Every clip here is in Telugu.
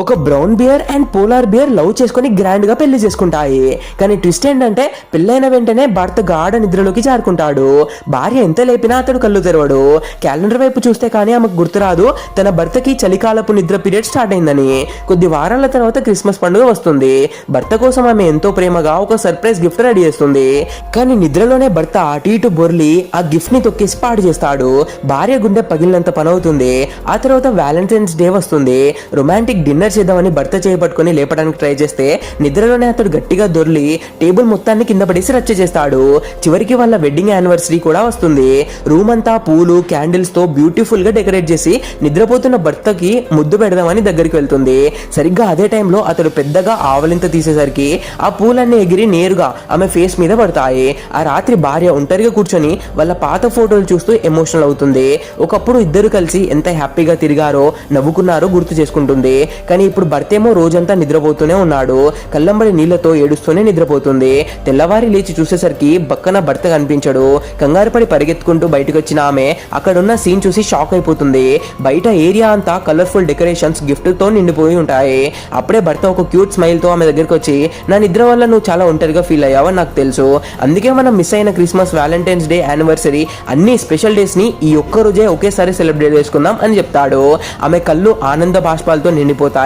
ఒక brown bear and polar bear love చేసుకుని గ్రాండ్ గా పెళ్లి చేసుకుంటాయి. కానీ ట్విస్ట్ ఏంటంటే పెళ్ళైన వెంటనే భర్త గాఢ నిద్రలోకి జారుకుంటాడు. భార్య ఎంత లేపినా అతడు కళ్ళు తెరవడు. క్యాలెండర్ వైపు చూస్తే కానీ ఆమెకు గుర్తురాదు తన భర్తకి చలికాలపు నిద్ర పీరియడ్ స్టార్ట్ అయిందని. కొద్ది వారాల తర్వాత క్రిస్మస్ పండుగ వస్తుంది. భర్త కోసం ఆమె ఎంతో ప్రేమగా ఒక సర్ప్రైజ్ గిఫ్ట్ రెడీ చేస్తుంది. కానీ నిద్రలోనే భర్త అటు ఇటు బొర్లి ఆ గిఫ్ట్ ని తొక్కేసి పాడు చేస్తాడు. భార్య గుండె పగిలినంత పనవుతుంది. ఆ తర్వాత వ్యాలంటైన్స్ డే వస్తుంది. రొమాంటిక్ డిన్నర్ చేద్దామని భర్త చేపట్టుకుని లేపడానికి ట్రై చేస్తే నిద్రలోనే అతడు గట్టిగా దొర్లి టేబుల్ మొత్తాన్ని కింద పడేసి రచ్చ చేస్తాడు. చివరికి వాళ్ళ వెడ్డింగ్ యానివర్సరీ కూడా వస్తుంది. రూమ్ అంతా పూలు క్యాండిల్స్ తో బ్యూటిఫుల్ గా డెకరేట్ చేసి నిద్రపోతున్న భర్తకి ముద్దు పెడదామని దగ్గరికి వెళ్తుంది. సరిగ్గా అదే టైంలో అతడు పెద్దగా ఆవలింత తీసేసరికి ఆ పూలన్నీ ఎగిరి నేరుగా ఆమె ఫేస్ మీద పడతాయి. ఆ రాత్రి భార్య ఒంటరిగా కూర్చొని వాళ్ళ పాత ఫోటోలు చూస్తూ ఎమోషనల్ అవుతుంది. ఒకప్పుడు ఇద్దరు కలిసి ఎంత హ్యాపీగా తిరిగారో నవ్వుకున్నారో గుర్తు చేసుకుంటుంది. కానీ ఇప్పుడు భర్త ఏమో రోజంతా నిద్రపోతూనే ఉన్నాడు. కళ్ళంబడి నీళ్లతో ఏడుస్తూనే నిద్రపోతుంది. తెల్లవారి లేచి చూసేసరికి పక్కన భర్త కనిపించడు. కంగారుపడి పరిగెత్తుకుంటూ బయటకు వచ్చిన ఆమె అక్కడున్న సీన్ చూసి షాక్ అయిపోతుంది. బయట ఏరియా అంతా కలర్ఫుల్ డెకరేషన్స్ గిఫ్ట్ తో నిండిపోయి ఉంటాయి. అప్పుడే భర్త ఒక క్యూట్ స్మైల్ తో ఆమె దగ్గరికి వచ్చి, నా నిద్ర వల్ల నువ్వు చాలా ఒంటరిగా ఫీల్ అయ్యావని నాకు తెలుసు. అందుకే మనం మిస్ అయిన క్రిస్మస్, వ్యాలంటైన్స్ డే, యానివర్సరీ అన్ని స్పెషల్ డేస్ ని ఈ ఒక్క రోజే ఒకేసారి సెలబ్రేట్ చేసుకుందాం అని చెప్తాడు. ఆమె కళ్ళు ఆనంద బాష్పాలతో నిండిపోతాయి.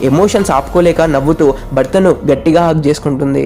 ఎమోషన్స్ ఆపుకోలేక నవ్వుతూ భర్తను గట్టిగా హగ్ చేసుకుంటుంది.